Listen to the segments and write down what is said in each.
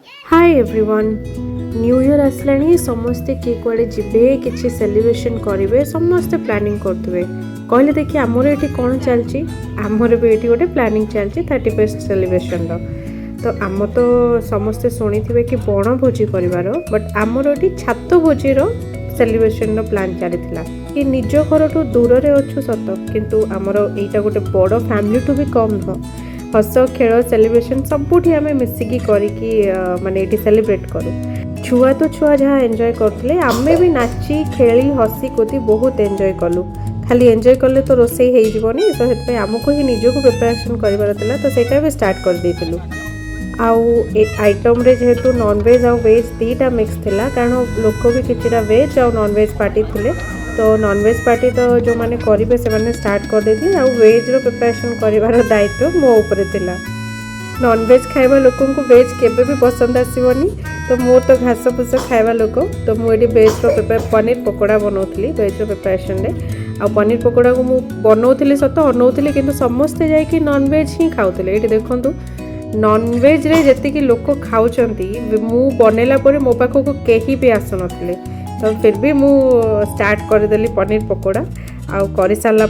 Hi everyone new year आसलानी समस्ते किए कुआड़े जिबे किछि सेलिब्रेशन करेंगे समस्ते प्लानिंग करते कहले देखिए आमर ये कौन चलती आमर भी ये गोटे प्लानिंग चलती 31st सेलिब्रेशन तो आम तो समस्ते शुणी थे कि बण भोजी कर बट आमर ये छात भोजी सेलिब्रेशन प्लान चली कि निज घर ठू दूर रे अच्छु सत किंतु आमर यहाँ गोटे बड़ फैमिली ठू भी कम नुह हस खेल सेलिब्रेशन सबुठी आम मिसिकी करिकी माने ये सेलिब्रेट करूँ छुआ तो छुआ जहाँ एंजॉय करते आमे भी नाची खेली हसी कुदी बहुत एंजॉय कलु खाली एंजॉय कले तो रोसई होनी तो से आमको ही निजक प्रिपरेशन करार तो सहीटा भी स्टार्ट कर देलु आउ आइटम रे जेहेतु नॉनवेज आउ वेज दीटा मिक्स थिला कारण लोक भी किछिटा वेज आउ नॉनवेज पार्टी थिले तो नॉनवेज पार्टी तो जो माने करिवे से माने स्टार्ट कर देली आउ वेज रो प्रिपरेशन करिवार दायित्व मो ऊपर थिला नॉनवेज खाइबा लोकन को वेज केबे भी पसंद आसीबनी तो मो तो घास फूस खाइबा लोक तो मुझे वेज रो प्रिपेयर पनीर पकोड़ा बनाऊली वेज रो प्रिपरेशन रे आ पनीर पकोड़ा को मु बनाऊली सत अनौली किंतु समस्ते जाइए नॉनवेज ही खाऊले ये देखंतु नॉनवेज रे जति लोक खाऊचंती मु बनेला परे मो पाखो को केही भी आसु नथिले तो फिर भी मु स्टार्ट करदेली पनीर पकोड़ा आउ कर सारा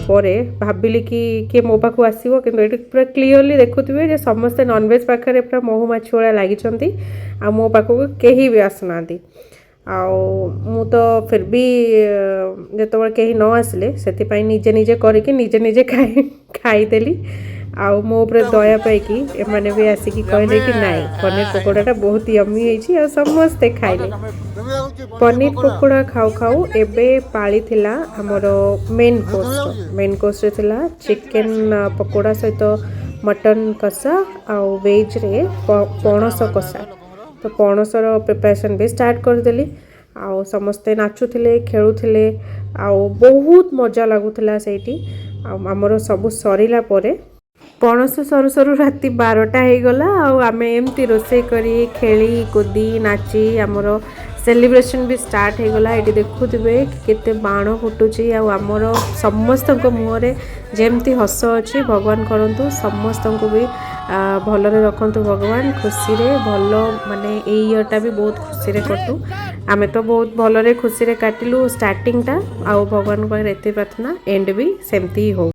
भाविली कि किए मो पाखु आसो कि पूरा क्लीयरली देखुए जे समस्ते नॉनवेज पाखे पूरा महू माछी भाया लगी आ मो पाखक कहीं भी आसुना मु तो फिर भी जो कहीं न आसिले से निजे निजे करके निजे निजे खाईदेली आउ मो ऊपर दया पाई एमाने भी आसिकी कहले कि नाई पनीर पकोड़ाटा बहुत यम्मी होइछि आ समस्ते खाइले पनीर पकोड़ा खाऊ खाऊ एबे पाली थिला हमर मेन कोर्स रे थिला चिकन पकोड़ा सहित मटन कषा आउ वेज रे पणस कषा तो पणसर प्रिपरेशन भी स्टार्ट करदेली आउ समस्ते नाचुथिले खेलुथिले आउ बहुत मजा लागुथिला सेठी आमर सब सरिला परे पणस सरू सरू राति 12टा हो गला आम एमती रोसे करी खेली कूदी नाची आमर सेलिब्रेशन भी स्टार्ट हो गला ये देखुवे केते बाण फुटुची आमर समस्त मुहरे जेमती हस अच्छी भगवान करंतु समस्त को भी भलरे रखंतु भगवान खुशी रे भल माने ए ईयरटा भी बहुत खुशी रे कटू आमे तो बहुत भलरे खुशी रे काटिलु स्टार्टिंग टा आउ भगवान को एते प्रार्थना एंड भी सेमती हो।